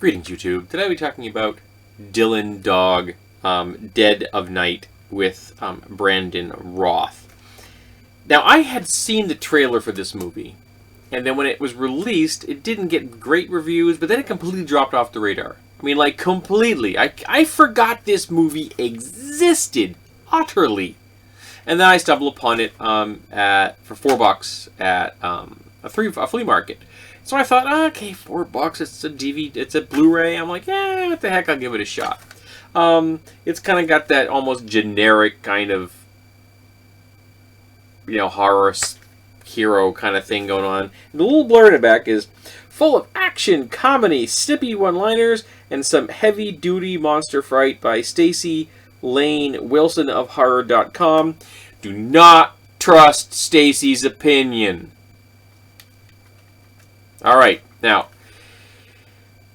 Greetings, YouTube. Today we're talking about Dylan Dog, Dead of Night with Brandon Roth. Now, I had seen the trailer for this movie, and then when it was released, it didn't get great reviews, but then it completely dropped off the radar. I mean, like, completely. I forgot this movie existed, utterly. And then I stumbled upon it for $4 at a flea market. So I thought, okay, $4, it's a DVD, it's a Blu-ray. I'm like, what the heck, I'll give it a shot. It's kind of got that almost generic kind of, horror hero kind of thing going on. And the little blur in the back is full of action, comedy, snippy one-liners, and some heavy-duty monster fright by Stacy Lane Wilson of Horror.com. Do not trust Stacy's opinion. Alright, now,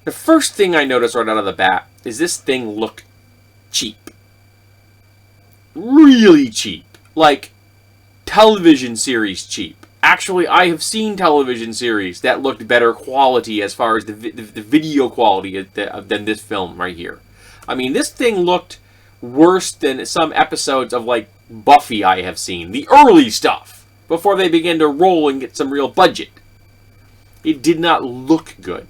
the first thing I noticed right out of the bat is this thing looked cheap. Really cheap. Like, television series cheap. Actually, I have seen television series that looked better quality as far as the video quality than this film right here. I mean, this thing looked worse than some episodes of, like, Buffy I have seen. The early stuff, before they began to roll and get some real budget. It did not look good.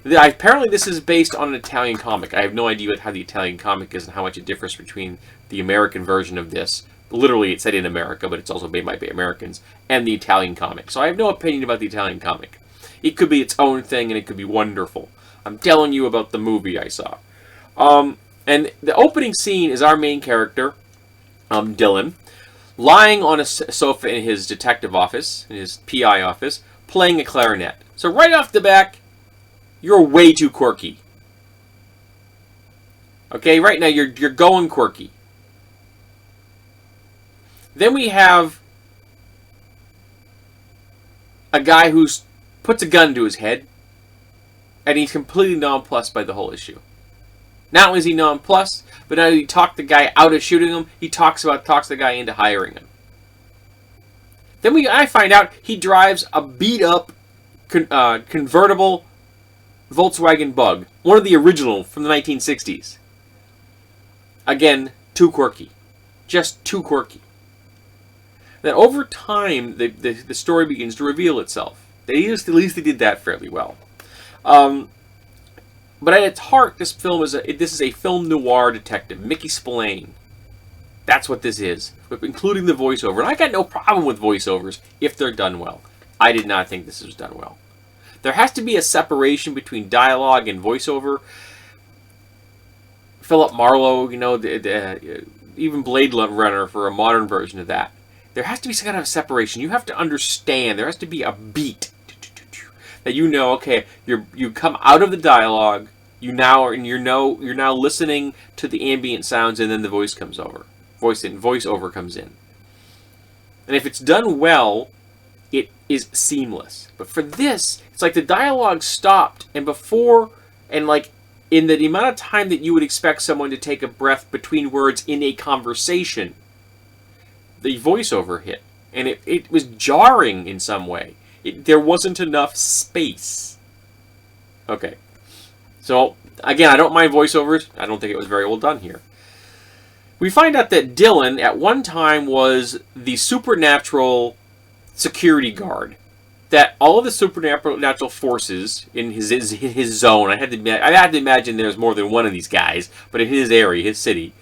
Apparently this is based on an Italian comic. I have no idea how the Italian comic is and how much it differs between the American version of this. Literally, it's set in America, but it's also made by Americans, and the Italian comic. So I have no opinion about the Italian comic. It could be its own thing, and it could be wonderful. I'm telling you about the movie I saw. And the opening scene is our main character, Dylan, lying on a sofa in his detective office, in his PI office, playing a clarinet. So right off the back, you're way too quirky. Okay, right now you're going quirky. Then we have a guy who puts a gun to his head, and he's completely nonplussed by the whole issue. Not only is he nonplussed, but now he talked the guy out of shooting him, he talks the guy into hiring him. Then I find out he drives a beat-up convertible Volkswagen Bug. One of the original from the 1960s. Again, too quirky. Just too quirky. Then over time, the story begins to reveal itself. At least they did that fairly well. But at its heart, this is a film noir detective. Mickey Spillane. That's what this is, including the voiceover. And I got no problem with voiceovers if they're done well. I did not think this was done well. There has to be a separation between dialogue and voiceover. Philip Marlowe, even Blade Runner for a modern version of that. There has to be some kind of separation. You have to understand. There has to be a beat that okay, you come out of the dialogue. You're now listening to the ambient sounds, and then the voice comes over. Voiceover comes in. And if it's done well, it is seamless. But for this, it's like the dialogue stopped, and in the amount of time that you would expect someone to take a breath between words in a conversation, the voiceover hit. And it was jarring in some way. There wasn't enough space. Okay. So, again, I don't mind voiceovers. I don't think it was very well done here. We find out that Dylan, at one time, was the supernatural security guard. That all of the supernatural forces in his zone, I had to imagine there's more than one of these guys, but in his area, his city,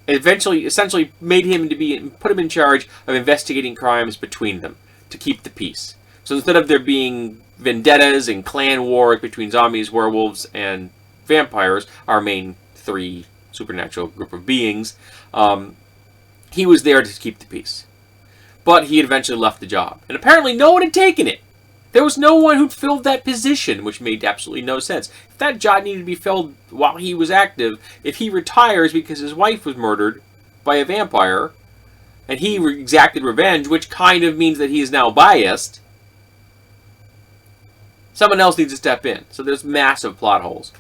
essentially made him put him in charge of investigating crimes between them to keep the peace. So instead of there being vendettas and clan wars between zombies, werewolves, and vampires, our main three supernatural group of beings, he was there to keep the peace. But he had eventually left the job. And apparently no one had taken it. There was no one who'd filled that position, which made absolutely no sense. If that job needed to be filled while he was active, if he retires because his wife was murdered by a vampire, and he exacted revenge, which kind of means that he is now biased, someone else needs to step in. So there's massive plot holes.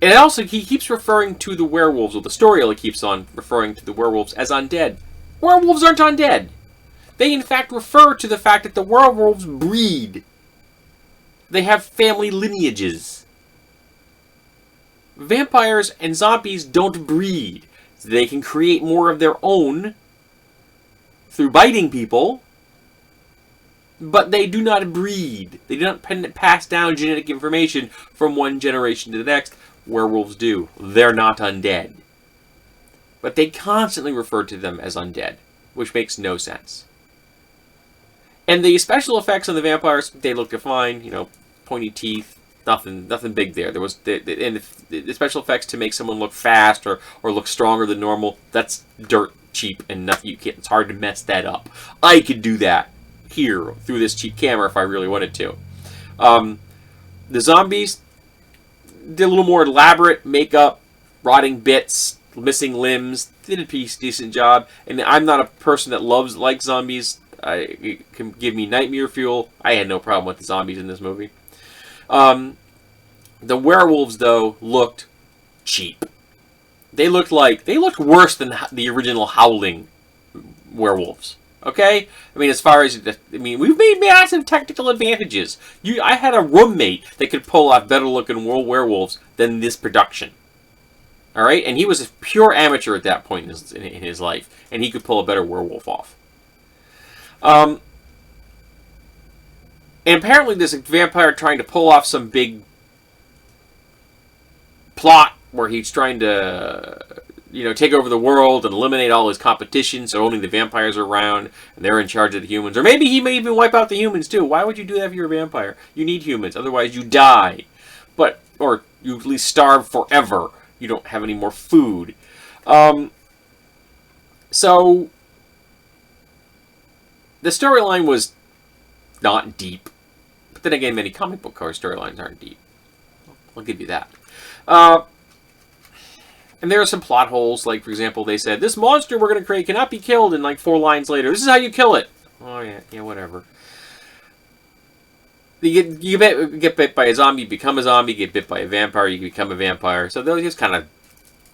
And also, he keeps referring to the werewolves, or the story keeps on referring to the werewolves as undead. Werewolves aren't undead. They, in fact, refer to the fact that the werewolves breed. They have family lineages. Vampires and zombies don't breed. They can create more of their own through biting people, but they do not breed. They do not pass down genetic information from one generation to the next. Werewolves do. They're not undead. But they constantly refer to them as undead, which makes no sense. And the special effects on the vampires, they looked fine. You know, pointy teeth, nothing big there. There was and the special effects to make someone look fast or look stronger than normal. That's dirt cheap and nothing. It's hard to mess that up. I could do that here through this cheap camera if I really wanted to. The zombies did a little more elaborate makeup, rotting bits, missing limbs. Did a decent job. And I'm not a person that likes zombies. It can give me nightmare fuel. I had no problem with the zombies in this movie. The werewolves, though, looked cheap. They looked worse than the original Howling werewolves. Okay? I mean, as far as... we've made massive technical advantages. I had a roommate that could pull off better-looking werewolves than this production. Alright? And he was a pure amateur at that point in his life. And he could pull a better werewolf off. And apparently there's a vampire trying to pull off some big plot where he's trying to... take over the world and eliminate all his competition, so only the vampires are around, and they're in charge of the humans. Or maybe he may even wipe out the humans, too. Why would you do that if you're a vampire? You need humans, otherwise you die. Or you at least starve forever. You don't have any more food. So, the storyline was not deep. But then again, many comic book storylines aren't deep. I'll give you that. And there are some plot holes, like, for example, they said, this monster we're going to create cannot be killed, and like 4 lines later, this is how you kill it. Oh, yeah, whatever. You get bit by a zombie, you become a zombie, get bit by a vampire, you become a vampire. So they'll just kind of,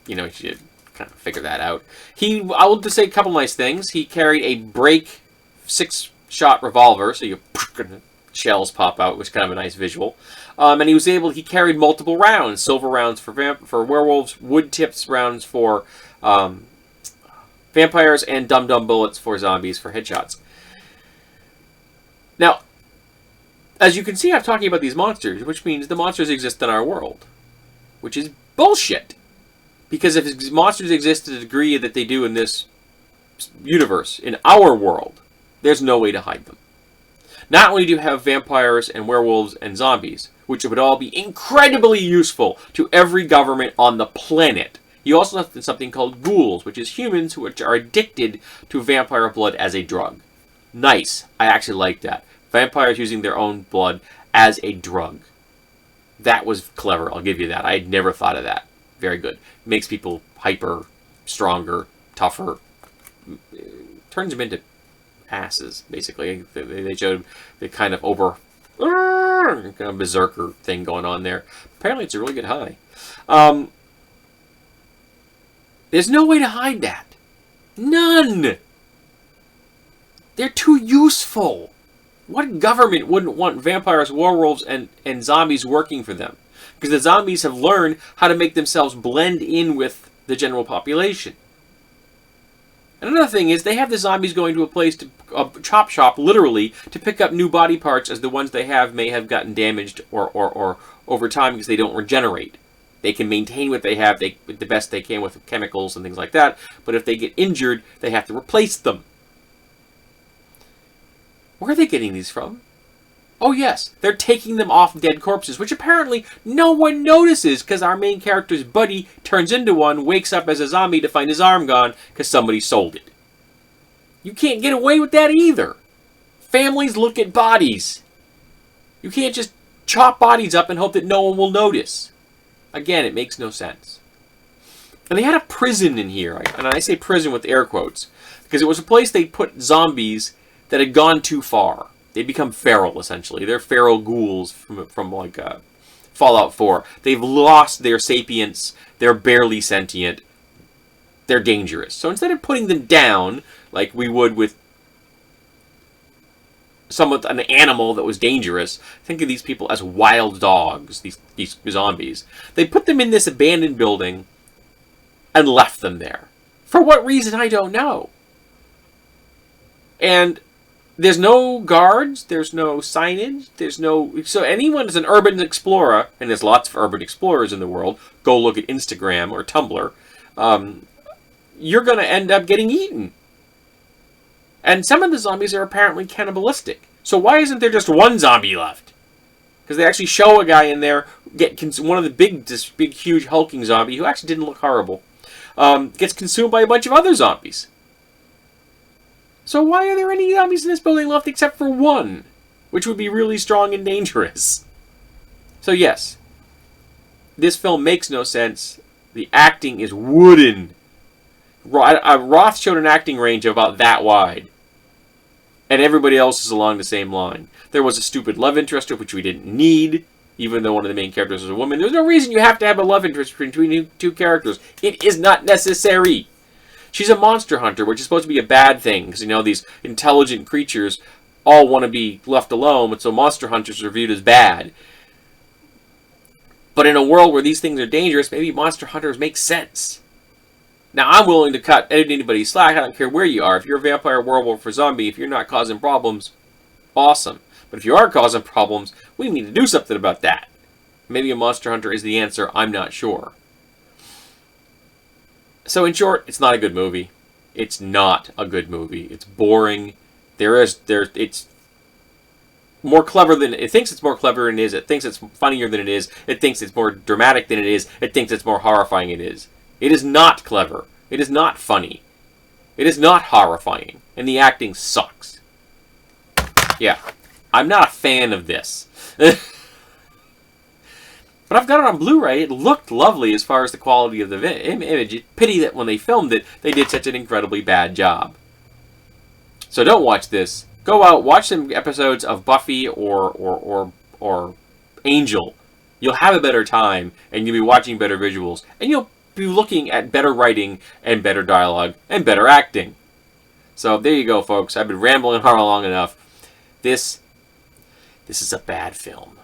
you should kind of figure that out. I will just say a couple nice things. He carried a break 6-shot revolver, so shells pop out, which is kind of a nice visual. And he carried multiple rounds, silver rounds for werewolves, wood tips rounds for vampires, and dum-dum bullets for zombies for headshots. Now, as you can see, I'm talking about these monsters, which means the monsters exist in our world, which is bullshit. Because if monsters exist to the degree that they do in this universe, in our world, there's no way to hide them. Not only do you have vampires and werewolves and zombies, which would all be incredibly useful to every government on the planet, you also have something called ghouls, which is humans who are addicted to vampire blood as a drug. Nice. I actually like that. Vampires using their own blood as a drug. That was clever, I'll give you that. I had never thought of that. Very good. Makes people hyper, stronger, tougher. Turns them into asses, basically. They showed the kind of kind of berserker thing going on there. Apparently it's a really good high. There's no way to hide that. None! They're too useful. What government wouldn't want vampires, werewolves, and zombies working for them? Because the zombies have learned how to make themselves blend in with the general population. And another thing is, they have the zombies going to a chop shop, literally, to pick up new body parts as the ones they have may have gotten damaged or over time because they don't regenerate. They can maintain what they have the best they can with chemicals and things like that, but if they get injured, they have to replace them. Where are they getting these from? Oh yes, they're taking them off dead corpses, which apparently no one notices because our main character's buddy turns into one, wakes up as a zombie to find his arm gone because somebody sold it. You can't get away with that either. Families look at bodies. You can't just chop bodies up and hope that no one will notice. Again, it makes no sense. And they had a prison in here, and I say prison with air quotes, because it was a place they put zombies that had gone too far. They become feral, essentially. They're feral ghouls from like Fallout 4. They've lost their sapience. They're barely sentient. They're dangerous. So instead of putting them down, like we would with an animal that was dangerous. Think of these people as wild dogs, these zombies. They put them in this abandoned building and left them there. For what reason, I don't know. And there's no guards, there's no signage, so anyone is an urban explorer, and there's lots of urban explorers in the world, go look at Instagram or Tumblr, you're going to end up getting eaten. And some of the zombies are apparently cannibalistic. So why isn't there just one zombie left? Because they actually show a guy in there, one of the this big, huge, hulking zombie, who actually didn't look horrible, gets consumed by a bunch of other zombies. So why are there any zombies in this building left except for one? Which would be really strong and dangerous. So yes, this film makes no sense. The acting is wooden. Roth showed an acting range of about that wide. And everybody else is along the same line. There was a stupid love interest, which we didn't need, even though one of the main characters was a woman. There's no reason you have to have a love interest between two characters. It is not necessary. She's a monster hunter, which is supposed to be a bad thing, because, these intelligent creatures all want to be left alone, and so monster hunters are viewed as bad. But in a world where these things are dangerous, maybe monster hunters make sense. Now, I'm willing to cut anybody's slack. I don't care where you are. If you're a vampire, werewolf, or zombie, if you're not causing problems, awesome. But if you are causing problems, we need to do something about that. Maybe a monster hunter is the answer. I'm not sure. So, in short, it's not a good movie. It's not a good movie. It's boring. It's more clever than it thinks it's more clever than it is. It thinks it's funnier than it is. It thinks it's more dramatic than it is. It thinks it's more horrifying than it is. It is not clever. It is not funny. It is not horrifying. And the acting sucks. Yeah. I'm not a fan of this. But I've got it on Blu-ray. It looked lovely as far as the quality of the image. Pity that when they filmed it, they did such an incredibly bad job. So don't watch this. Go out, watch some episodes of Buffy or Angel. You'll have a better time, and you'll be watching better visuals. And you'll be looking at better writing and better dialogue and better acting. So there you go, folks. I've been rambling on long enough. This is a bad film.